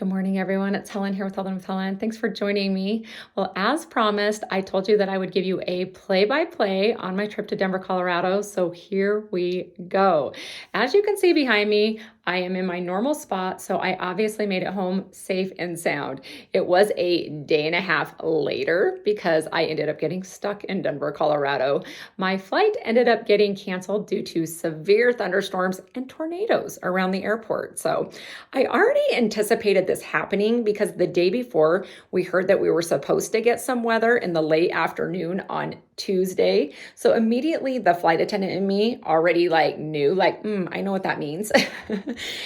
Good morning, everyone. It's Helen here with Helen with Helen. Thanks for joining me. Well, as promised, I told you that I would give you a play-by-play on my trip to Denver, Colorado. So here we go. As you can see behind me, I am in my normal spot, so I obviously made it home safe and sound. It was a day and a half later because I ended up getting stuck in Denver, Colorado. My flight ended up getting canceled due to severe thunderstorms and tornadoes around the airport. So I already anticipated this happening because the day before we heard that we were supposed to get some weather in the late afternoon on Tuesday. So immediately the flight attendant and me already knew I know what that means.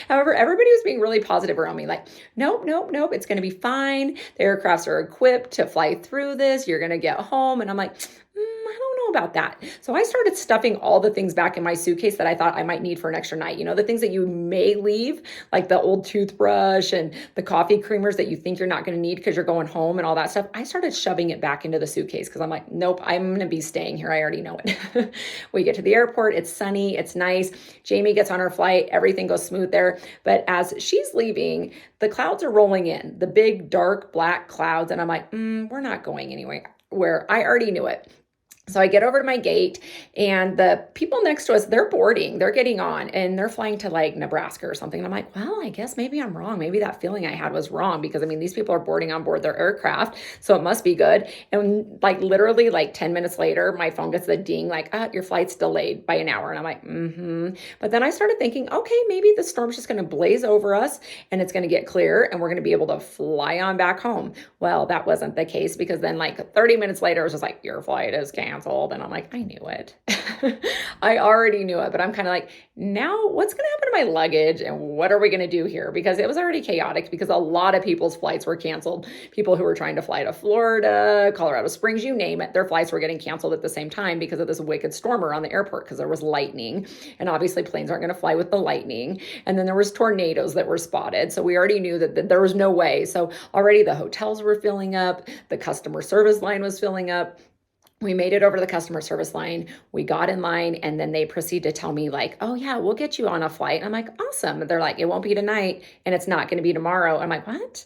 However, everybody was being really positive around me, like, nope, nope, nope, it's going to be fine. The aircrafts are equipped to fly through this. You're going to get home. And I'm like, I don't know about that. So I started stuffing all the things back in my suitcase that I thought I might need for an extra night. You know, the things that you may leave, like the old toothbrush and the coffee creamers that you think you're not going to need because you're going home and all that stuff. I started shoving it back into the suitcase because I'm like, nope, I'm going to be staying here. I already know it. We get to the airport. It's sunny. It's nice. Jamie gets on her flight. Everything goes smooth there. But as she's leaving, the clouds are rolling in, the big, dark, black clouds. And I'm like, we're not going anywhere. Where I already knew it. So I get over to my gate and the people next to us, they're boarding, they're getting on and they're flying to like Nebraska or something. And I'm like, well, I guess maybe I'm wrong. Maybe that feeling I had was wrong because I mean, these people are boarding on board their aircraft, so it must be good. And literally 10 minutes later, my phone gets the ding your flight's delayed by an hour. And I'm like, But then I started thinking, okay, maybe the storm's just going to blaze over us and it's going to get clear and we're going to be able to fly on back home. Well, that wasn't the case because then 30 minutes later, it was just like, your flight is canceled. And I'm like, I knew it. I already knew it, but I'm kind of like, now what's going to happen to my luggage and what are we going to do here? Because it was already chaotic because a lot of people's flights were canceled. People who were trying to fly to Florida, Colorado Springs, you name it, their flights were getting canceled at the same time because of this wicked storm around the airport because there was lightning. And obviously planes aren't going to fly with the lightning. And then there was tornadoes that were spotted. So we already knew that there was no way. So already the hotels were filling up. The customer service line was filling up. We made it over to the customer service line. We got in line and then they proceed to tell me oh yeah, we'll get you on a flight. And I'm like, awesome. They're like, it won't be tonight and it's not going to be tomorrow. I'm like, what?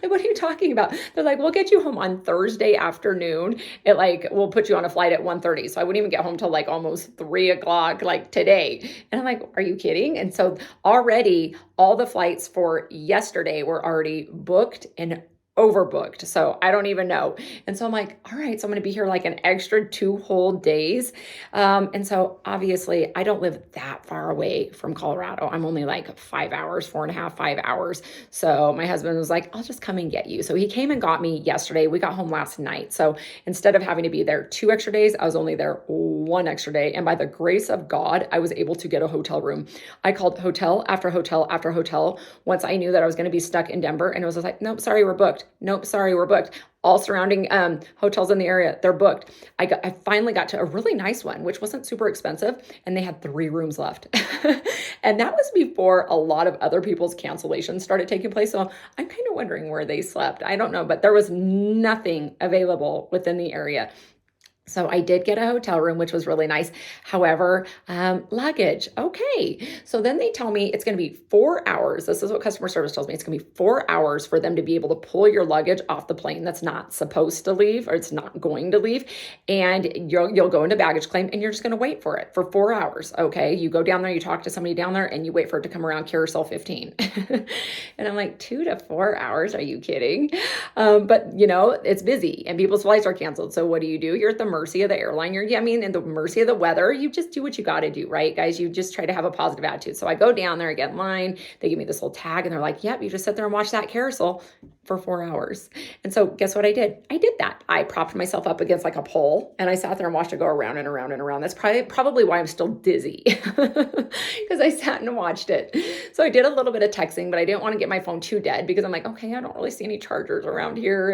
What are you talking about? They're like, we'll get you home on Thursday afternoon. We'll put you on a flight at 1:30. So I wouldn't even get home till almost 3:00 today. And I'm like, are you kidding? And so already all the flights for yesterday were already booked and overbooked. So I don't even know. And so I'm like, all right, so I'm going to be here an extra 2 whole days. And so obviously I don't live that far away from Colorado. I'm only 5 hours, 4.5, 5 hours. So my husband was like, I'll just come and get you. So he came and got me yesterday. We got home last night. So instead of having to be there 2 extra days, I was only there 1 extra day. And by the grace of God, I was able to get a hotel room. I called hotel after hotel after hotel once I knew that I was going to be stuck in Denver. And it was just like, nope, sorry, we're booked. Nope, sorry, we're booked. All surrounding hotels in the area, they're booked. I finally got to a really nice one, which wasn't super expensive, and they had 3 rooms left. And that was before a lot of other people's cancellations started taking place. So I'm kind of wondering where they slept. I don't know, but there was nothing available within the area. So I did get a hotel room, which was really nice. However, luggage. Okay. So then they tell me it's going to be 4 hours. This is what customer service tells me. It's going to be 4 hours for them to be able to pull your luggage off the plane that's not supposed to leave or it's not going to leave. And you'll go into baggage claim and you're just going to wait for it for 4 hours. Okay. You go down there, you talk to somebody down there and you wait for it to come around carousel 15. And I'm like, 2 to 4 hours. Are you kidding? But it's busy and people's flights are canceled. So what do? You're at the mercy of the airline. In the mercy of the weather. You just do what you got to do, right, guys? You just try to have a positive attitude. So I go down there, I get in line. They give me this little tag and they're like, yep, you just sit there and watch that carousel for 4 hours. And so guess what I did? I did that. I propped myself up against a pole and I sat there and watched it go around and around and around. That's probably why I'm still dizzy because I sat and watched it. So I did a little bit of texting, but I didn't want to get my phone too dead because I'm like, okay, I don't really see any chargers around here.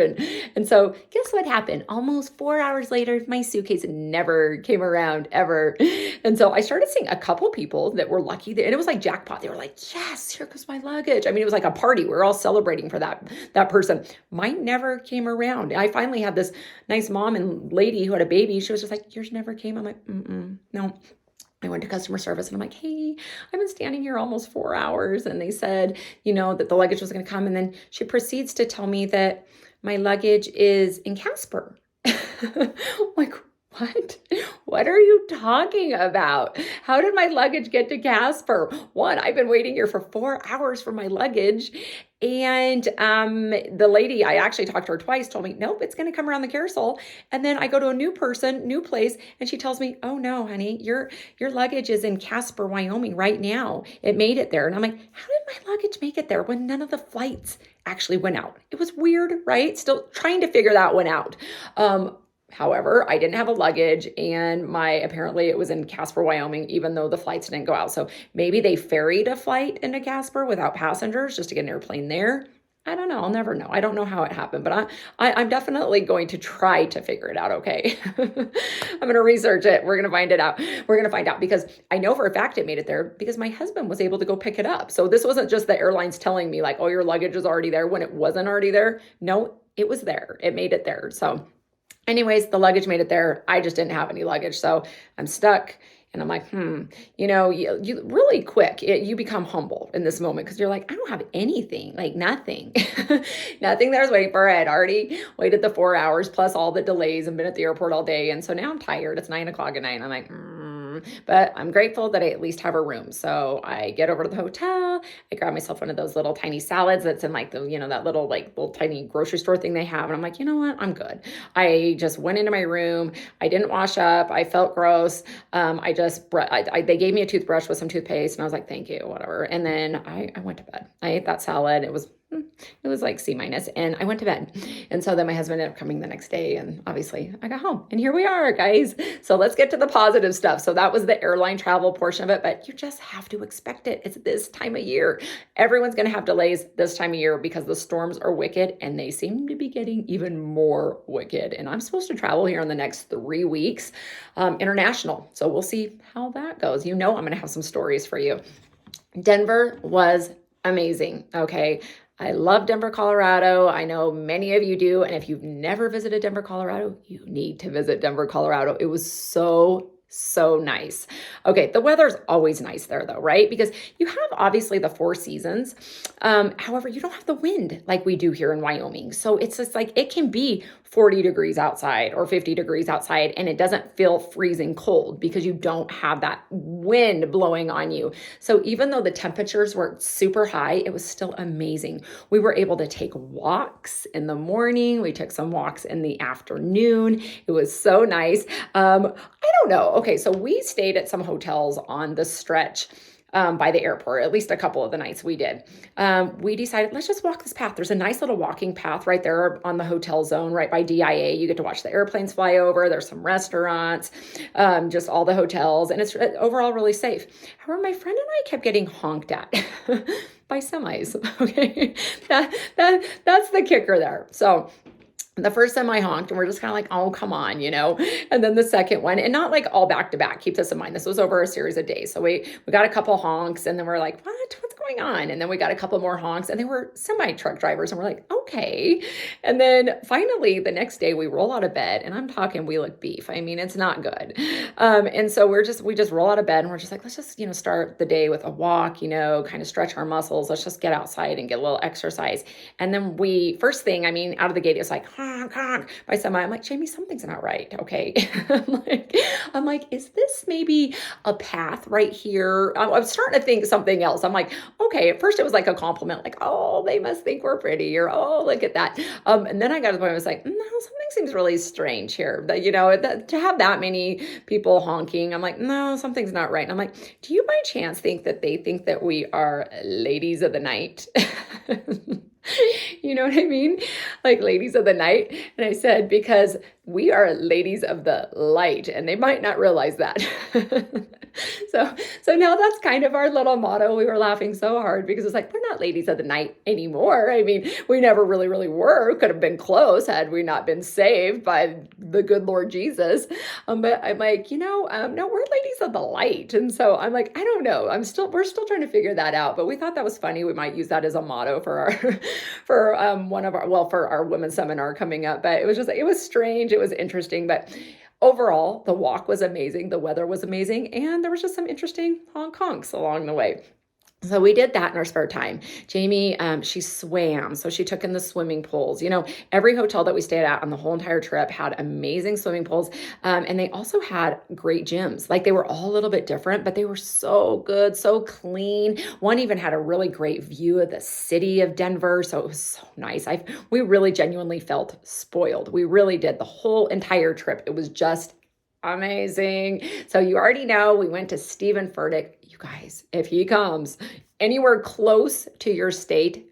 And so guess what happened? Almost 4 hours later, my suitcase never came around ever. And so I started seeing a couple people that were lucky and it was like jackpot. They were like, yes, here goes my luggage. I mean, it was like a party. We were all celebrating for that person. Mine never came around. I finally had this nice mom and lady who had a baby. She was just like, yours never came. I'm like, no. I went to customer service and I'm like, hey, I've been standing here almost 4 hours. And they said, that the luggage was going to come. And then she proceeds to tell me that my luggage is in Casper. Like, what? What are you talking about? How did my luggage get to Casper? One, I've been waiting here for 4 hours for my luggage. And the lady, I actually talked to her twice, told me, nope, it's going to come around the carousel. And then I go to a new person, new place, and she tells me, oh no, honey, your luggage is in Casper, Wyoming right now. It made it there. And I'm like, how did my luggage make it there when none of the flights actually went out? It was weird, right? Still trying to figure that one out. However, I didn't have a luggage and apparently it was in Casper, Wyoming, even though the flights didn't go out. So maybe they ferried a flight into Casper without passengers just to get an airplane there. I don't know. I'll never know. I don't know how it happened, but I'm definitely going to try to figure it out. Okay. I'm going to research it. We're going to find it out. We're going to find out because I know for a fact it made it there because my husband was able to go pick it up. So this wasn't just the airlines telling me like, oh, your luggage is already there when it wasn't already there. No, it was there. It made it there. So anyways, the luggage made it there. I just didn't have any luggage. So I'm stuck. And I'm like, you really quick, you become humble in this moment because you're like, I don't have anything, like nothing, nothing that I was waiting for. I had already waited the 4 hours plus all the delays and been at the airport all day. And so now I'm tired. It's 9 o'clock at night. And I'm like, but I'm grateful that I at least have a room. So I get over to the hotel. I grab myself one of those little tiny salads that's in like that little tiny grocery store thing they have. And I'm like, you know what? I'm good. I just went into my room. I didn't wash up. I felt gross. They gave me a toothbrush with some toothpaste and I was like, thank you, whatever. And then I went to bed. I ate that salad. It was like C-, and I went to bed. And so then my husband ended up coming the next day and obviously I got home and here we are, guys. So let's get to the positive stuff. So that was the airline travel portion of it, but you just have to expect it. It's this time of year. Everyone's going to have delays this time of year because the storms are wicked and they seem to be getting even more wicked. And I'm supposed to travel here in the next 3 weeks, international. So we'll see how that goes. I'm going to have some stories for you. Denver was amazing. Okay. I love Denver, Colorado. I know many of you do. And if you've never visited Denver, Colorado, you need to visit Denver, Colorado. It was so nice. Okay, the weather's always nice there though, right? Because you have obviously the 4 seasons. However, you don't have the wind like we do here in Wyoming. So it's just like, it can be 40 degrees outside or 50 degrees outside and it doesn't feel freezing cold because you don't have that wind blowing on you. So even though the temperatures were super high, it was still amazing. We were able to take walks in the morning. We took some walks in the afternoon. It was so nice. I don't know. Okay, so we stayed at some hotels on the stretch by the airport, at least a couple of the nights we did. We decided, let's just walk this path. There's a nice little walking path right there on the hotel zone, right by DIA. You get to watch the airplanes fly over. There's some restaurants, just all the hotels, and it's overall really safe. However, my friend and I kept getting honked at by semis. Okay, that's the kicker there. So the first time I honked and we're just kind of like, oh, come on, and then the second one, and not like all back to back. Keep this in mind. This was over a series of days. So we got a couple honks and then we're like, what's going on? And then we got a couple more honks and they were semi truck drivers and we're like, okay. And then finally the next day we roll out of bed and I'm talking, we look beef. I mean, it's not good. And so we just roll out of bed and we're just like, let's just, start the day with a walk, kind of stretch our muscles. Let's just get outside and get a little exercise. And then first thing, out of the gate, it's like, honk, honk by semi. I'm like, Jamie, something's not right. Okay. I'm like, is this maybe a path right here? I'm starting to think something else. I'm like, okay. At first it was like a compliment, like, oh, they must think we're pretty, or, oh, look at that. And then I got to the point I was like, no, something seems really strange here that, to have that many people honking. I'm like, no, something's not right. And I'm like, do you by chance think that they think that we are ladies of the night? You know what I mean? Like ladies of the night. And I said, because we are ladies of the light and they might not realize that. So now that's kind of our little motto. We were laughing so hard because it's like, we're not ladies of the night anymore. I mean, we never really, really were. Could have been close had we not been saved by the good Lord Jesus. But I'm like, no, we're ladies of the light. And so I'm like, I don't know. We're still trying to figure that out. But we thought that was funny. We might use that as a motto for for our women's seminar coming up. But it was strange. It was interesting. But overall, the walk was amazing. The weather was amazing. And there was just some interesting honk honks along the way. So we did that in our spare time. Jamie, she swam, so she took in the swimming pools. Every hotel that we stayed at on the whole entire trip had amazing swimming pools, and they also had great gyms. Like they were all a little bit different, but they were so good, so clean. One even had a really great view of the city of Denver, so it was so nice. We really genuinely felt spoiled. We really did. The whole entire trip, it was just amazing. So you already know we went to Stephen Furtick. You guys, if he comes anywhere close to your state,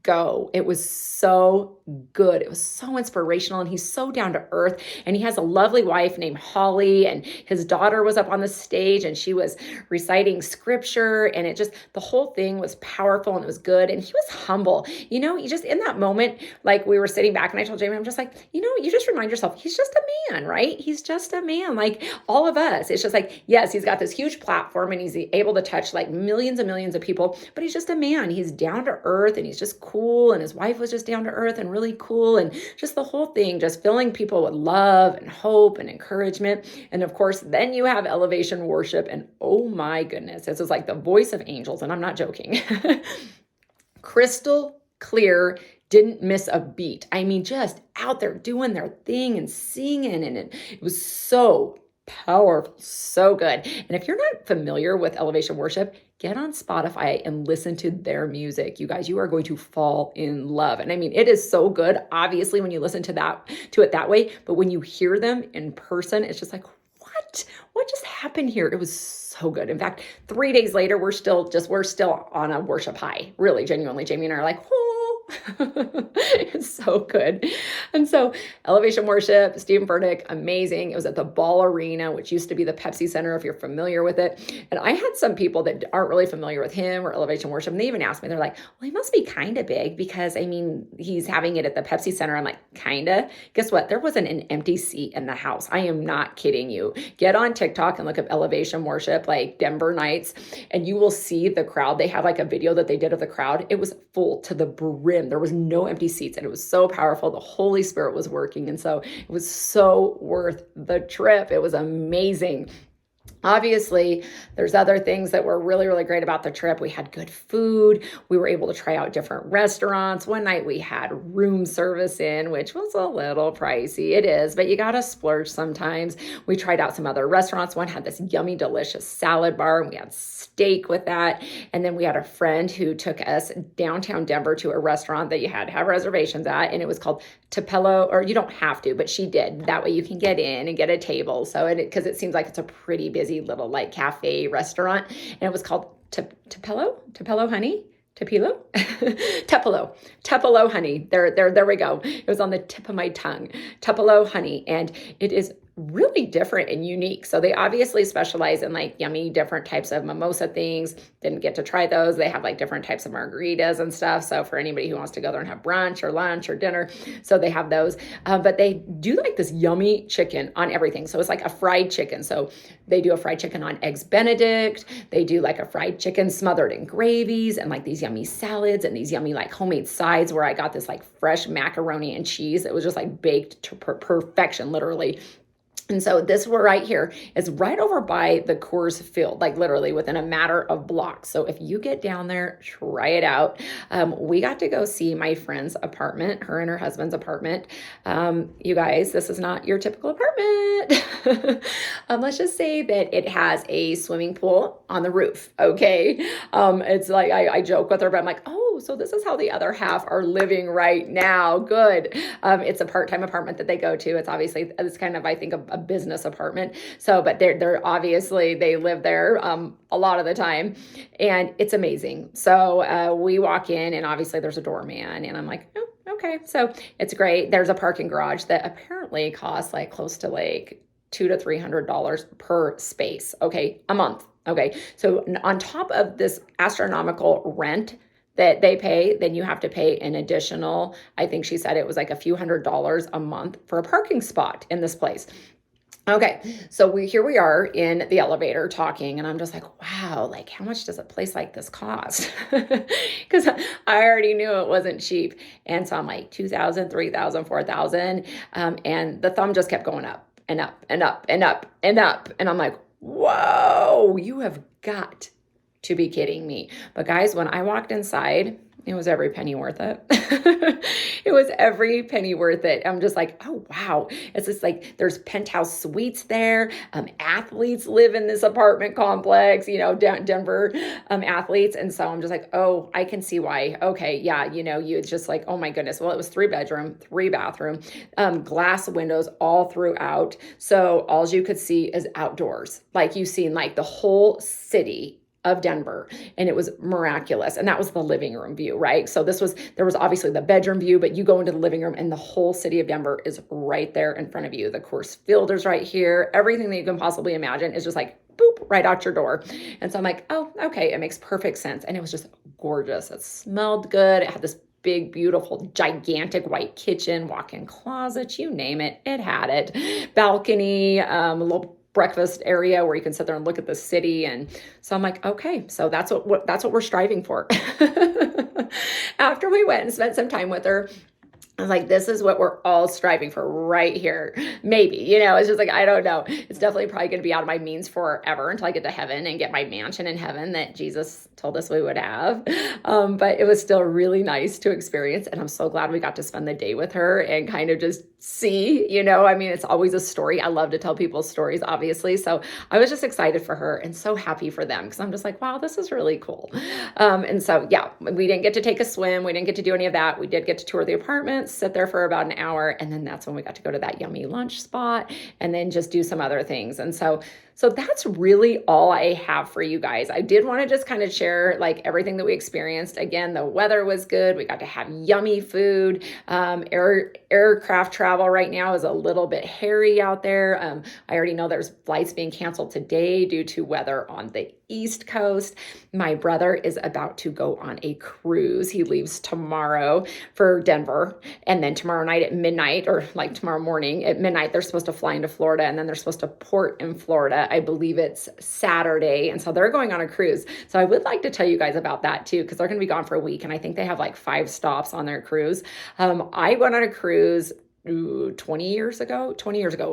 go. It was so good. It was so inspirational, and he's so down to earth, and he has a lovely wife named Holly, and his daughter was up on the stage and she was reciting scripture, and the whole thing was powerful and it was good. And he was humble. You just in that moment, like we were sitting back and I told Jamie, I'm just like, you just remind yourself, he's just a man, right? He's just a man like all of us. It's just like, yes, he's got this huge platform and he's able to touch like millions and millions of people, but he's just a man. He's down to earth and he's just cool, and his wife was just down to earth and really cool, and just the whole thing just filling people with love and hope and encouragement. And of course, then you have elevation worship, and oh my goodness, this is like the voice of angels, and I'm not joking. Crystal clear, didn't miss a beat. I mean, just out there doing their thing and singing, and it was so powerful, so good. And if you're not familiar with elevation worship, get on Spotify and listen to their music. You guys, you are going to fall in love. And I mean, it is so good, obviously, when you listen to it that way, but when you hear them in person, it's just like, what just happened here? It was so good. In fact, 3 days later, we're still on a worship high. Really, genuinely, Jamie and I are like, oh, it's so good. And so elevation worship, Stephen Furtick, amazing. It was at the Ball Arena, which used to be the Pepsi Center, if you're familiar with it. And I had some people that aren't really familiar with him or elevation worship, and they even asked me, they're like, well, he must be kind of big because, I mean, he's having it at the Pepsi Center. I'm like, kind of. Guess what? There wasn't an empty seat in the house. I am not kidding you. Get on TikTok and look up elevation worship, like Denver Nights, and you will see the crowd. They have like a video that they did of the crowd. It was full to the brim. There was no empty seats, and it was so powerful. The Holy Spirit was working, and so it was so worth the trip. It was amazing. Obviously, there's other things that were really, really great about the trip. We had good food. We were able to try out different restaurants. One night we had room service in, which was a little pricey. It is, but you got to splurge sometimes. We tried out some other restaurants. One had this yummy, delicious salad bar, and we had steak with that. And then we had a friend who took us downtown Denver to a restaurant that you had to have reservations at, and it was called Tupelo, or you don't have to, but she did. That way you can get in and get a table. So, because it seems like it's a pretty busy little like cafe restaurant, and it was called Tupelo Honey. Tupelo, Tupelo Honey. There we go. It was on the tip of my tongue. Tupelo Honey, and it is really different and unique. So they obviously specialize in like yummy different types of mimosa things. Didn't get to try those. They have like different types of margaritas and stuff. So for anybody who wants to go there and have brunch or lunch or dinner, so they have those. But they do like this yummy chicken on everything. So it's like a fried chicken. So they do a fried chicken on eggs Benedict. They do like a fried chicken smothered in gravies and like these yummy salads and these yummy like homemade sides where I got this like fresh macaroni and cheese that was just like baked to perfection, literally. And so this right here is right over by the Coors Field, like literally within a matter of blocks. So if you get down there, try it out. We got to go see my friend's apartment, her and her husband's apartment. You guys, this is not your typical apartment. Let's just say that it has a swimming pool on the roof, okay? It's like, I joke with her, but I'm like, oh, so this is how the other half are living right now. Good. It's a part-time apartment that they go to. It's obviously, it's kind of, I think, a business apartment. So, but they're obviously, they live there a lot of the time, and it's amazing. So we walk in, and obviously there's a doorman, and I'm like, oh, okay. So it's great. There's a parking garage that apparently costs like close to like $200 to $300 per space. Okay. A month. Okay. So on top of this astronomical rent that they pay, then you have to pay an additional, I think she said it was like a few $100s a month for a parking spot in this place. Okay, so here we are in the elevator talking, and I'm just like, wow, like how much does a place like this cost? Because I already knew it wasn't cheap. And so I'm like 2,000, 3,000, 4,000. And the thumb just kept going up. and up and up and up and up. And I'm like, whoa, you have got to be kidding me. But guys, when I walked inside, it was every penny worth it. It was every penny worth it. I'm just like, oh, wow. It's just like there's penthouse suites there. Athletes live in this apartment complex, Denver athletes. And so I'm just like, oh, I can see why. Okay, yeah, you just like, oh my goodness. Well, it was 3-bedroom, 3-bathroom, glass windows all throughout. So all you could see is outdoors. Like you've seen like the whole city of Denver, and it was miraculous. And that was the living room view, right? So there was obviously the bedroom view, but you go into the living room and the whole city of Denver is right there in front of you. The Coors Field is right here. Everything that you can possibly imagine is just like, boop, right out your door. And so I'm like, oh, okay, it makes perfect sense. And it was just gorgeous. It smelled good. It had this big, beautiful, gigantic white kitchen, walk-in closet, you name it, it had it. Balcony, a little breakfast area where you can sit there and look at the city. And so I'm like, okay, so that's what we're striving for. After we went and spent some time with her, I was like, this is what we're all striving for right here. Maybe, it's just like, I don't know. It's definitely probably going to be out of my means forever until I get to heaven and get my mansion in heaven that Jesus told us we would have. But it was still really nice to experience. And I'm so glad we got to spend the day with her and kind of just see, it's always a story. I love to tell people stories, obviously. So I was just excited for her and so happy for them because I'm just like, wow, this is really cool. And so, yeah, we didn't get to take a swim. We didn't get to do any of that. We did get to tour the apartment, sit there for about an hour. And then that's when we got to go to that yummy lunch spot and then just do some other things. And so that's really all I have for you guys. I did want to just kind of share like everything that we experienced. Again, the weather was good. We got to have yummy food. Aircraft travel right now is a little bit hairy out there. I already know there's flights being canceled today due to weather on the East Coast. My brother is about to go on a cruise. He leaves tomorrow for Denver. And then tomorrow night at midnight, or like tomorrow morning at midnight, they're supposed to fly into Florida. And then they're supposed to port in Florida. I believe it's Saturday. And so they're going on a cruise. So I would like to tell you guys about that too, because they're going to be gone for a week. And I think they have like 5 stops on their cruise. I went on a cruise 20 years ago.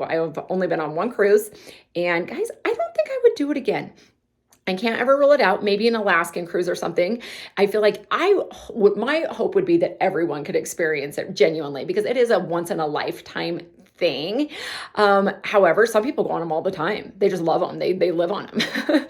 I've only been on one cruise. And guys, I don't think I would do it again. I can't ever rule it out. Maybe an Alaskan cruise or something. I feel like my hope would be that everyone could experience it genuinely because it is a once in a lifetime thing. However, some people go on them all the time. They just love them. They live on them.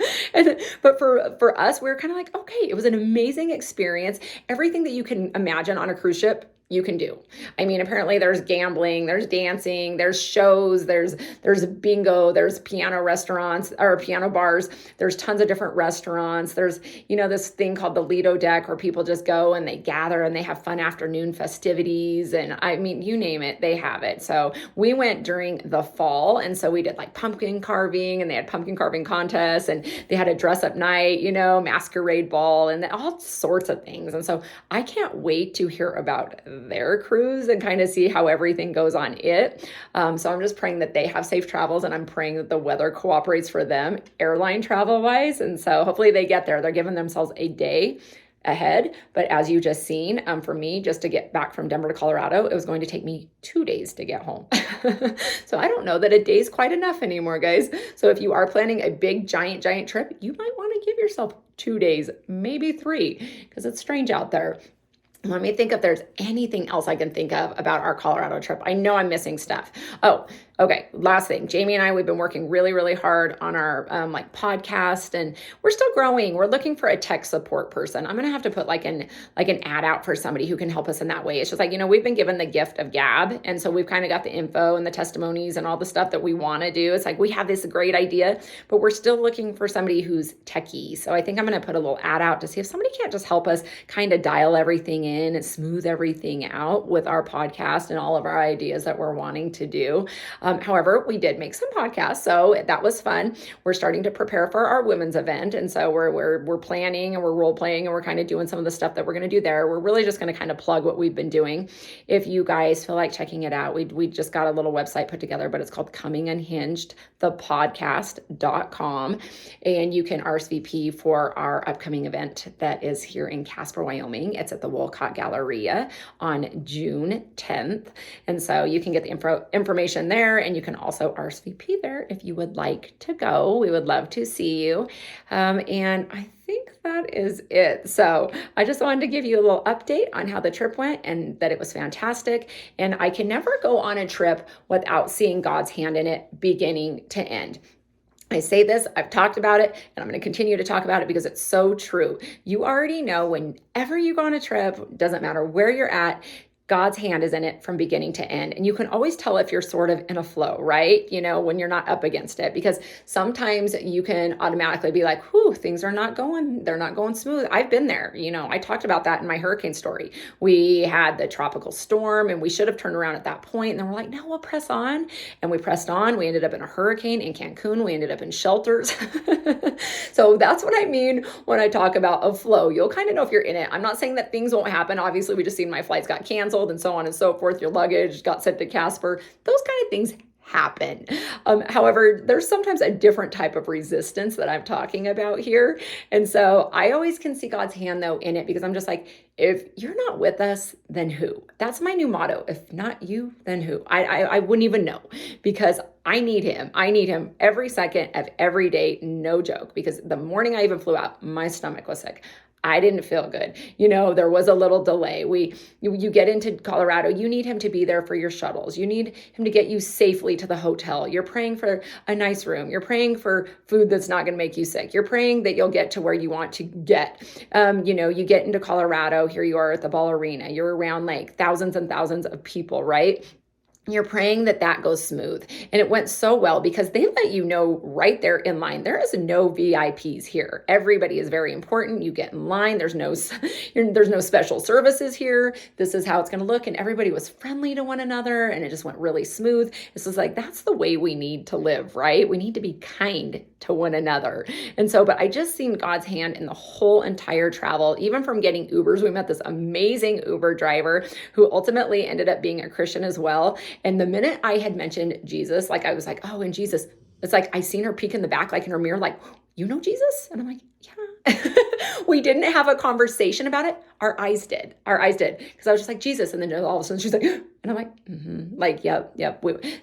But for us, we were kind of like, okay, it was an amazing experience. Everything that you can imagine on a cruise ship, you can do. Apparently there's gambling, there's dancing, there's shows, there's bingo, there's piano restaurants or piano bars. There's tons of different restaurants. There's, this thing called the Lido deck where people just go and they gather and they have fun afternoon festivities. And you name it, they have it. So we went during the fall. And so we did like pumpkin carving and they had pumpkin carving contests and they had a dress up night, masquerade ball and all sorts of things. And so I can't wait to hear about their cruise and kind of see how everything goes on it. So I'm just praying that they have safe travels and I'm praying that the weather cooperates for them airline travel wise. And so hopefully they get there. They're giving themselves a day ahead. But as you just seen, for me, just to get back from Denver to Colorado, it was going to take me 2 days to get home. So I don't know that a day's quite enough anymore, guys. So if you are planning a big, giant trip, you might want to give yourself 2 days, maybe 3, because it's strange out there. Let me think if there's anything else I can think of about our Colorado trip. I know I'm missing stuff. Oh, okay. Last thing, Jamie and I, we've been working really, really hard on our podcast and we're still growing. We're looking for a tech support person. I'm going to have to put like an ad out for somebody who can help us in that way. It's just like, we've been given the gift of gab. And so we've kind of got the info and the testimonies and all the stuff that we want to do. It's like, we have this great idea, but we're still looking for somebody who's techie. So I think I'm going to put a little ad out to see if somebody can't just help us kind of dial everything in and smooth everything out with our podcast and all of our ideas that we're wanting to do. However, we did make some podcasts, so that was fun. We're starting to prepare for our women's event, and so we're planning and we're role playing and we're kind of doing some of the stuff that we're going to do there. We're really just going to kind of plug what we've been doing. If you guys feel like checking it out, we just got a little website put together, but it's called Coming Unhinged, thepodcast.com, and you can RSVP for our upcoming event that is here in Casper, Wyoming. It's at the Wolcott Galleria on June 10th, and so you can get the information there. and you can also RSVP there if you would like to go. We would love to see you. And I think that is it. So I just wanted to give you a little update on how the trip went and that it was fantastic. And I can never go on a trip without seeing God's hand in it beginning to end. I say this, I've talked about it, and I'm going to continue to talk about it because it's so true. You already know whenever you go on a trip, doesn't matter where you're at, God's hand is in it from beginning to end. And you can always tell if you're sort of in a flow, right? When you're not up against it, because sometimes you can automatically be like, whew, they're not going smooth. I've been there. I talked about that in my hurricane story. We had the tropical storm and we should have turned around at that point. And then we're like, no, we'll press on. And we pressed on. We ended up in a hurricane in Cancun. We ended up in shelters. So that's what I mean when I talk about a flow. You'll kind of know if you're in it. I'm not saying that things won't happen. Obviously, we just seen my flights got canceled and so on and so forth. Your luggage got sent to Casper. Those kind of things happen. However, there's sometimes a different type of resistance that I'm talking about here. And so I always can see God's hand though in it, because I'm just like, if you're not with us, then who? That's my new motto. If not you, then who? I wouldn't even know, because I need him. I need him every second of every day. No joke. Because the morning I even flew out, my stomach was sick. I didn't feel good. There was a little delay. You get into Colorado, you need him to be there for your shuttles. You need him to get you safely to the hotel. You're praying for a nice room. You're praying for food that's not going to make you sick. You're praying that you'll get to where you want to get. You get into Colorado, here you are at the Ball Arena. You're around like thousands and thousands of people, right? You're praying that goes smooth. And it went so well because they let you know right there in line. There is no VIPs here. Everybody is very important. You get in line. There's no special services here. This is how it's going to look. And everybody was friendly to one another and it just went really smooth. This is like, that's the way we need to live, right? We need to be kind to one another. And so, but I just seen God's hand in the whole entire travel, even from getting Ubers. We met this amazing Uber driver who ultimately ended up being a Christian as well. And the minute I had mentioned Jesus, like I was like, oh, and Jesus, it's like I seen her peek in the back, like in her mirror, like, you know Jesus? And I'm like, yeah. We didn't have a conversation about it. Our eyes did. Because I was just like, Jesus. And then all of a sudden she's like, and I'm like, like, yep.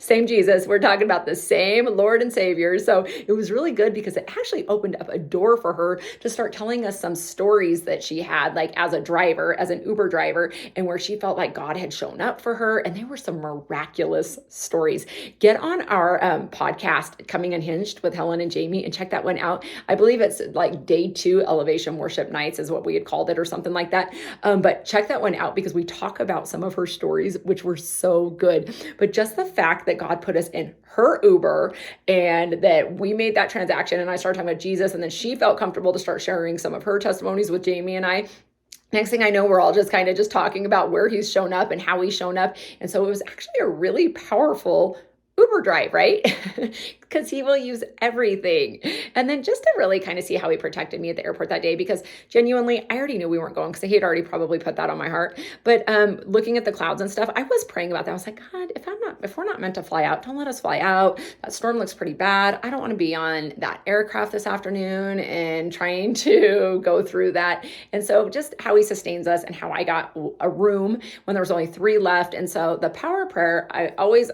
Same Jesus. We're talking about the same Lord and Savior. So it was really good because it actually opened up a door for her to start telling us some stories that she had, like as a driver, as an Uber driver, and where she felt like God had shown up for her. And there were some miraculous stories. Get on our podcast, Coming Unhinged with Helen and Jamie, and check that one out. I believe it's like day 2 Elevation Worship Nights is what we had called it or something like that. But check that one out because we talk about some of her stories, which were so good. But just the fact that God put us in her Uber and that we made that transaction and I started talking about Jesus, and then she felt comfortable to start sharing some of her testimonies with Jamie and I. Next thing I know, we're all just kind of just talking about where he's shown up and how he's shown up. And so it was actually a really powerful Uber drive, right? Because he will use everything. And then just to really kind of see how he protected me at the airport that day, because genuinely, I already knew we weren't going because he had already probably put that on my heart. But looking at the clouds and stuff, I was praying about that. I was like, God, if we're not meant to fly out, don't let us fly out. That storm looks pretty bad. I don't want to be on that aircraft this afternoon and trying to go through that. And so just how he sustains us and how I got a room when there was only 3 left. And so the power of prayer, I always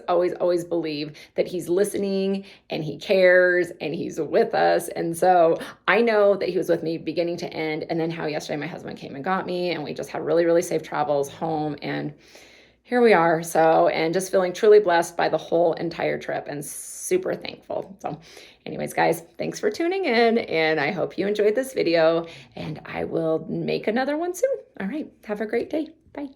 believe that he's listening and he cares and he's with us. And so I know that he was with me beginning to end. And then how yesterday my husband came and got me and we just had really, really safe travels home. And here we are. So, and just feeling truly blessed by the whole entire trip and super thankful. So anyways, guys, thanks for tuning in and I hope you enjoyed this video and I will make another one soon. All right. Have a great day. Bye.